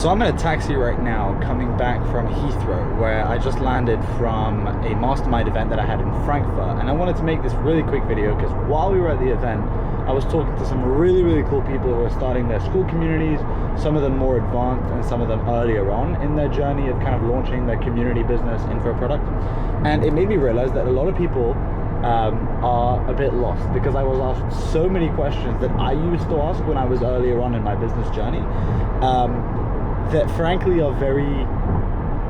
So I'm in a taxi right now coming back from Heathrow, where I just landed from a mastermind event that I had in Frankfurt, and I wanted to make this really quick video because while we were at the event I was talking to some really cool people who are starting their school communities, some of them more advanced and some of them earlier on in their journey of kind of launching their community business info product. And it made me realize that a lot of people are a bit lost, because I was asked so many questions that I used to ask when I was earlier on in my business journey, that frankly are very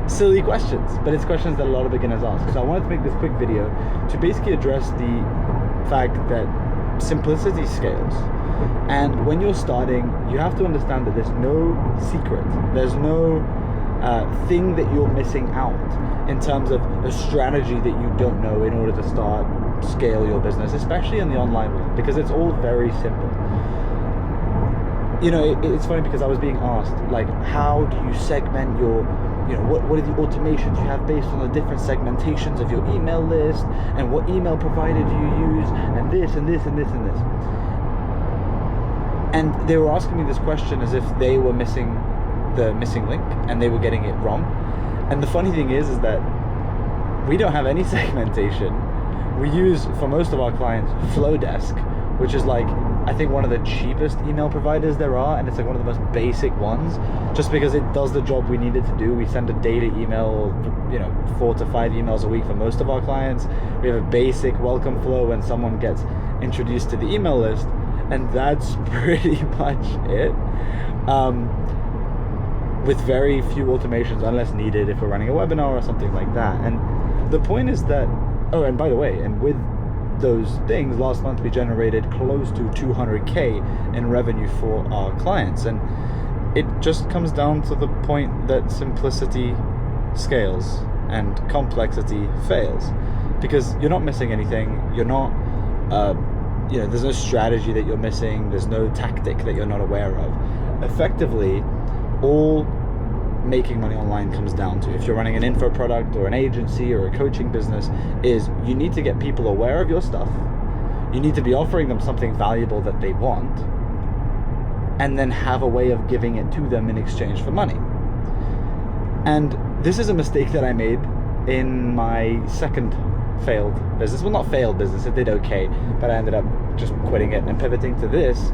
silly questions, but it's questions that a lot of beginners ask. So I wanted to make this quick video to basically address the fact that simplicity scales. And when you're starting, you have to understand that there's no secret, there's no thing that you're missing out in terms of a strategy that you don't know in order to start, scale your business, especially in the online world, because it's all very simple. You know, it's funny because I was being asked, like, how do you segment your, you know, what are the automations you have based on the different segmentations of your email list, and what email provider do you use, and this and this and this and this. And they were asking me this question as if they were missing the missing link and they were getting it wrong. And the funny thing is that we don't have any segmentation. We use, for most of our clients, Flowdesk, which is like, I think one of the cheapest email providers there are, and it's like one of the most basic ones, just because it does the job we need it to do. We send a data email, you know, 4 to 5 emails a week for most of our clients. We have a basic welcome flow when someone gets introduced to the email list, and that's pretty much it. With very few automations, unless needed if we're running a webinar or something like that. And the point is that, oh, and by the way, and with those things, last month we generated close to 200K in revenue for our clients. And it just comes down to the point that simplicity scales and complexity fails, because you're not missing anything. You're not, you know, there's no strategy that you're missing. There's no tactic that you're not aware of. Effectively, all making money online comes down to, if you're running an info product or an agency or a coaching business, is you need to get people aware of your stuff. You need to be offering them something valuable that they want, and then have a way of giving it to them in exchange for money. And this is a mistake that I made in my second failed business. Well, not failed business, it did okay, but I ended up just quitting it and pivoting to this,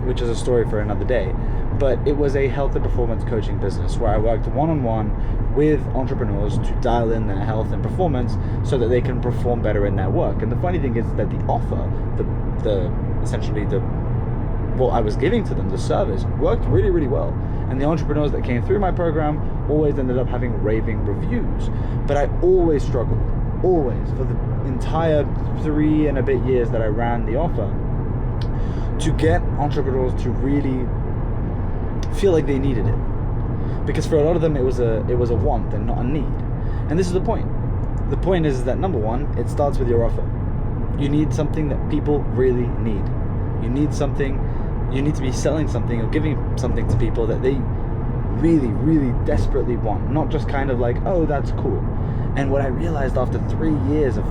which is a story for another day. But it was a health and performance coaching business where I worked one-on-one with entrepreneurs to dial in their health and performance so that they can perform better in their work. And the funny thing is that the offer, essentially what I was giving to them, the service, worked really well. And the entrepreneurs that came through my program always ended up having raving reviews. But I always struggled, always, for the entire 3 and a bit years that I ran the offer, to get entrepreneurs to really feel like they needed it. Because for a lot of them it was a want and not a need. And this is the point. The point is that, number one, it starts with your offer. You need something that people really need. You need to be selling something or giving something to people that they really desperately want, not just kind of like, oh, that's cool. And what I realized after 3 years of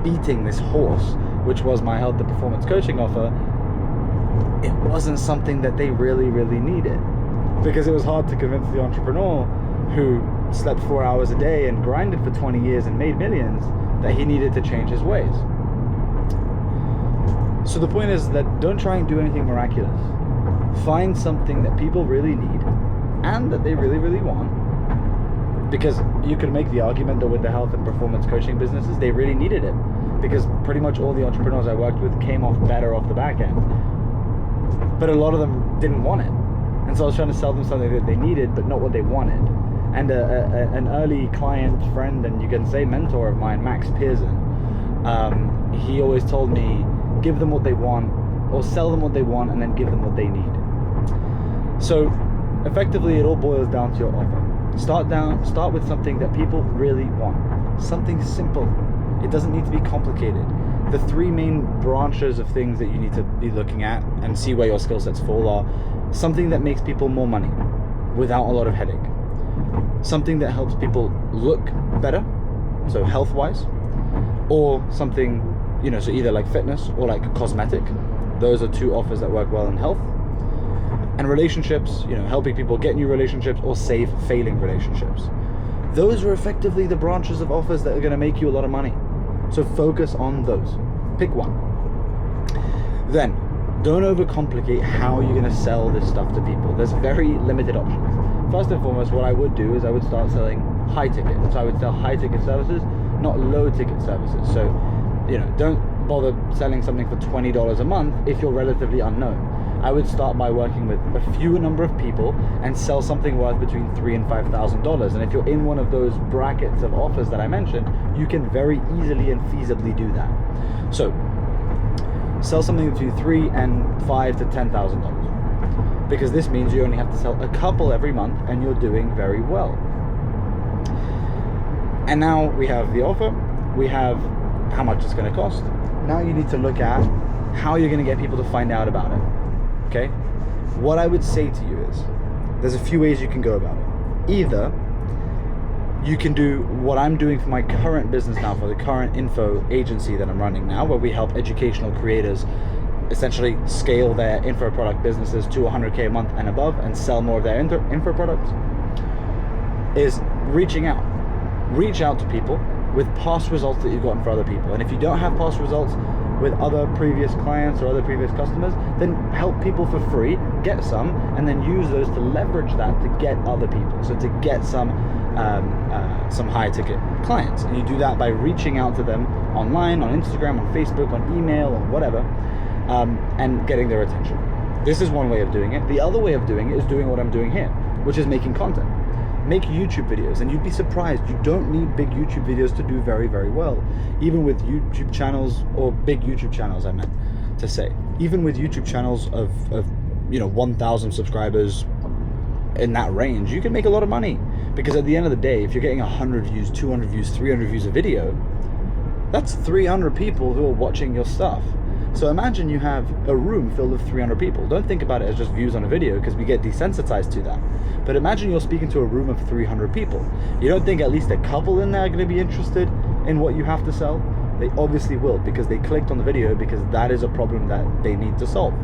beating this horse, which was my health and performance coaching offer, it wasn't something that they really needed. Because it was hard to convince the entrepreneur who slept 4 hours a day and grinded for 20 years and made millions that he needed to change his ways. So the point is that don't try and do anything miraculous. Find something that people really need and that they really want. Because you could make the argument that with the health and performance coaching businesses, they really needed it. Because pretty much all the entrepreneurs I worked with came off better off the back end. But a lot of them didn't want it. And so I was trying to sell them something that they needed, but not what they wanted. And an early client, friend, and you can say mentor of mine, Max Pearson, he always told me, give them what they want, or sell them what they want, and then give them what they need. So effectively, it all boils down to your offer. Start with something that people really want. Something simple. It doesn't need to be complicated. The 3 main branches of things that you need to be looking at and see where your skill sets fall are something that makes people more money without a lot of headache, something that helps people look better, so health-wise, or something, you know, so either like fitness or like cosmetic. Those are 2 offers that work well in health. And relationships, helping people get new relationships or save failing relationships. Those are effectively the branches of offers that are going to make you a lot of money. So focus on those. Pick one. Then, don't overcomplicate how you're going to sell this stuff to people. There's very limited options. First and foremost, what I would do is I would start selling high ticket. So I would sell high ticket services, not low ticket services. So, don't bother selling something for $20 a month if you're relatively unknown. I would start by working with a fewer number of people and sell something worth between $3,000 and $5,000. And if you're in one of those brackets of offers that I mentioned, you can very easily and feasibly do that. So, sell something between $3,000 and $5,000 to $10,000, because this means you only have to sell a couple every month, and you're doing very well. And now we have the offer, we have how much it's going to cost. Now you need to look at how you're going to get people to find out about it. Okay? What I would say to you is, there's a few ways you can go about it. Either you can do what I'm doing for my current business now, for the current info agency that I'm running now, where we help educational creators essentially scale their info product businesses to 100K a month and above and sell more of their info products, is reaching out. Reach out to people with past results that you've gotten for other people. And if you don't have past results with other previous clients or other previous customers, then help people for free, get some, and then use those to leverage that to get other people. So to get some high ticket clients. And you do that by reaching out to them online, on Instagram, on Facebook, on email, or whatever, and getting their attention. This is one way of doing it. The other way of doing it is doing what I'm doing here, which is making content. Make YouTube videos, and you'd be surprised. You don't need big YouTube videos to do very, very well. Even with YouTube channels, or big YouTube channels, I meant to say. Even with YouTube channels of 1,000 subscribers, in that range, you can make a lot of money. Because at the end of the day, if you're getting 100 views, 200 views, 300 views a video, that's 300 people who are watching your stuff. So imagine you have a room filled with 300 people. Don't think about it as just views on a video, because we get desensitized to that. But imagine you're speaking to a room of 300 people. You don't think at least a couple in there are going to be interested in what you have to sell? They obviously will, because they clicked on the video because that is a problem that they need to solve.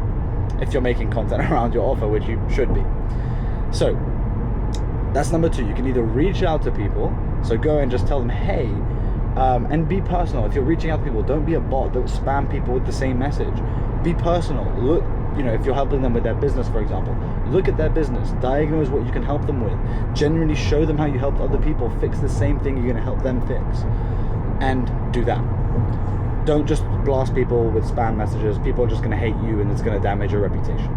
If you're making content around your offer, which you should be. So that's number two. You can either reach out to people, so go and just tell them, hey, and be personal. If you're reaching out to people, don't be a bot. Don't spam people with the same message. Be personal. Look, if you're helping them with their business, for example, look at their business, diagnose what you can help them with, genuinely show them how you helped other people fix the same thing you're going to help them fix, and do that. Don't just blast people with spam messages. People are just going to hate you, and it's going to damage your reputation.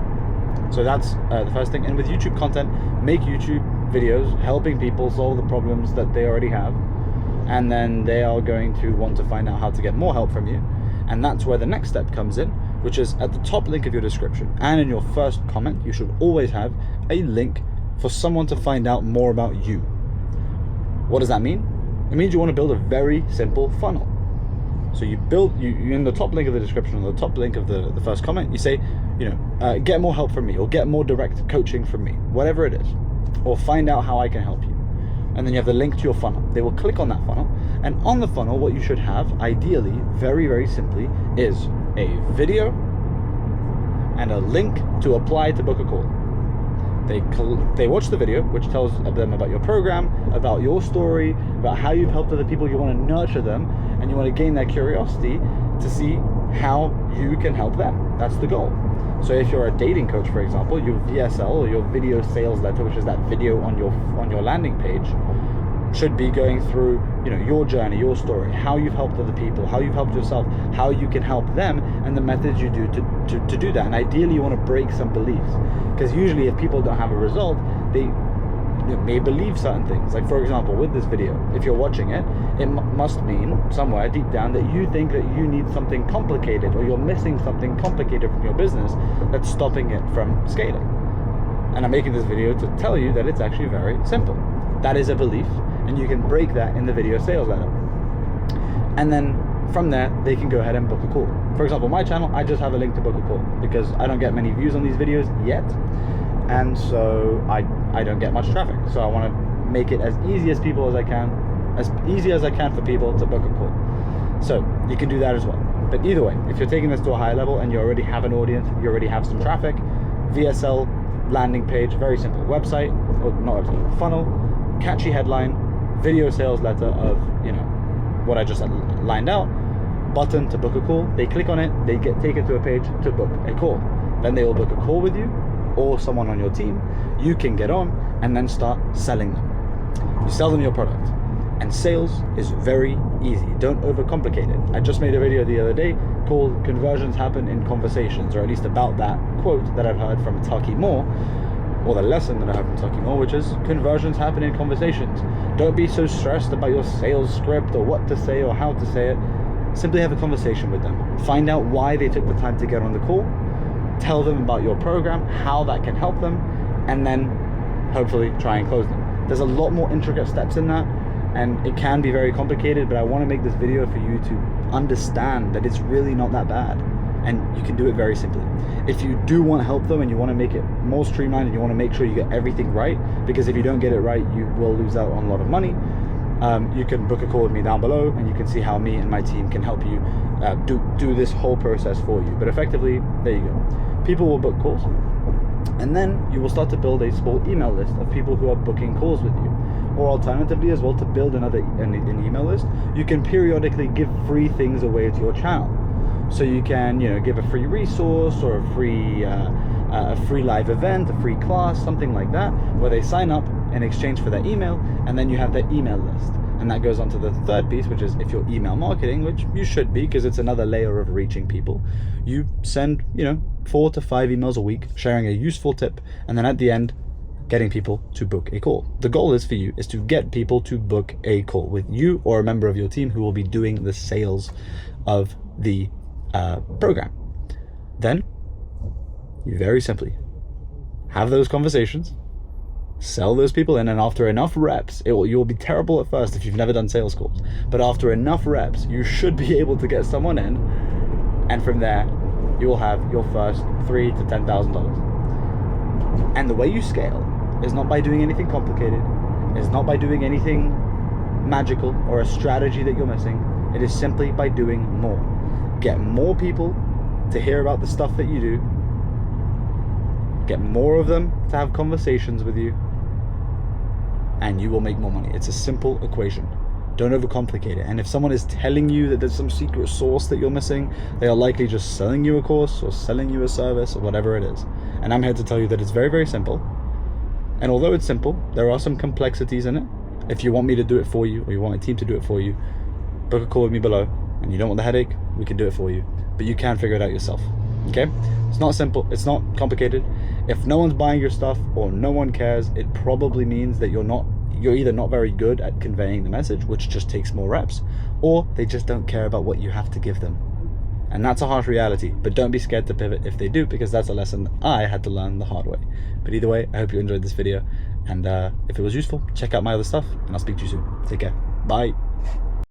So that's the first thing. And with YouTube content, make YouTube videos helping people solve the problems that they already have, and then they are going to want to find out how to get more help from you. And that's where the next step comes in, which is at the top link of your description, and in your first comment you should always have a link for someone to find out more about you. What does that mean? It means you want to build a very simple funnel. So you in the top link of the description, or the top link of the first comment, you say, get more help from me, or get more direct coaching from me, whatever it is, or find out how I can help you. And then you have the link to your funnel. They will click on that funnel, and on the funnel what you should have, ideally, very, very simply, is a video and a link to apply to book a call. They watch the video, which tells them about your program, about your story, about how you've helped other people. You want to nurture them, and you want to gain their curiosity to see how you can help them. That's the goal. So if you're a dating coach, for example, your VSL, or your video sales letter, which is that video on your landing page, should be going through your journey, your story, how you've helped other people, how you've helped yourself, how you can help them, and the methods you do to do that. And ideally you want to break some beliefs, because usually if people don't have a result, they may believe certain things. Like, for example, with this video, if you're watching it, it must mean somewhere deep down that you think that you need something complicated, or you're missing something complicated from your business that's stopping it from scaling. And I'm making this video to tell you that it's actually very simple. That is a belief, and you can break that in the video sales letter. And then from there, they can go ahead and book a call. For example, my channel, I just have a link to book a call, because I don't get many views on these videos yet, and so I don't get much traffic. So I want to make it as easy as I can for people to book a call. So you can do that as well. But either way, if you're taking this to a higher level and you already have an audience, you already have some traffic, VSL landing page, very simple. Website, or not website, funnel, catchy headline, video sales letter of, you know, what I just lined out, button to book a call. They click on it, they get taken to a page to book a call. Then they will book a call with you or someone on your team. You can get on and then start selling them. You sell them your product. And sales is very easy. Don't overcomplicate it. I just made a video the other day called Conversions Happen in Conversations, or at least about that quote that I've heard from Taki Moore, or the lesson that I heard from Taki Moore, which is conversions happen in conversations. Don't be so stressed about your sales script or what to say or how to say it. Simply have a conversation with them. Find out why they took the time to get on the call. Tell them about your program, how that can help them, and then hopefully try and close them. There's a lot more intricate steps in that, and it can be very complicated, but I want to make this video for you to understand that it's really not that bad, and you can do it very simply. If you do want to help them and you want to make it more streamlined and you want to make sure you get everything right, because if you don't get it right, you will lose out on a lot of money, you can book a call with me down below, and you can see how me and my team can help you do this whole process for you. But effectively, there you go. People will book calls, and then you will start to build a small email list of people who are booking calls with you. Or alternatively as well, to build an email list, you can periodically give free things away to your channel. So you can, you know, give a free resource or a free live event, a free class, something like that, where they sign up in exchange for their email, and then you have their email list. And that goes on to the third piece, which is if you're email marketing, which you should be, because it's another layer of reaching people. You send, you know, 4 to 5 emails a week, sharing a useful tip, and then at the end, getting people to book a call. The goal is for you is to get people to book a call with you or a member of your team who will be doing the sales of the program. Then you very simply have those conversations, sell those people in, and after enough reps, you'll be terrible at first if you've never done sales calls, but after enough reps, you should be able to get someone in, and from there, you will have your first $3,000 to $10,000. And the way you scale is not by doing anything complicated, is not by doing anything magical or a strategy that you're missing. It is simply by doing more. Get more people to hear about the stuff that you do, get more of them to have conversations with you, and you will make more money. It's a simple equation. Don't overcomplicate it. And if someone is telling you that there's some secret sauce that you're missing, they are likely just selling you a course or selling you a service or whatever it is. And I'm here to tell you that it's very, very simple. And although it's simple, there are some complexities in it. If you want me to do it for you, or you want my team to do it for you, book a call with me below. And you don't want the headache, we can do it for you. But you can figure it out yourself. Okay? It's not simple, it's not complicated. If no one's buying your stuff or no one cares, it probably means that you're either not very good at conveying the message, which just takes more reps, or they just don't care about what you have to give them. And that's a harsh reality, but don't be scared to pivot if they do, because that's a lesson I had to learn the hard way. But either way, I hope you enjoyed this video, and if it was useful, check out my other stuff, and I'll speak to you soon. Take care. Bye.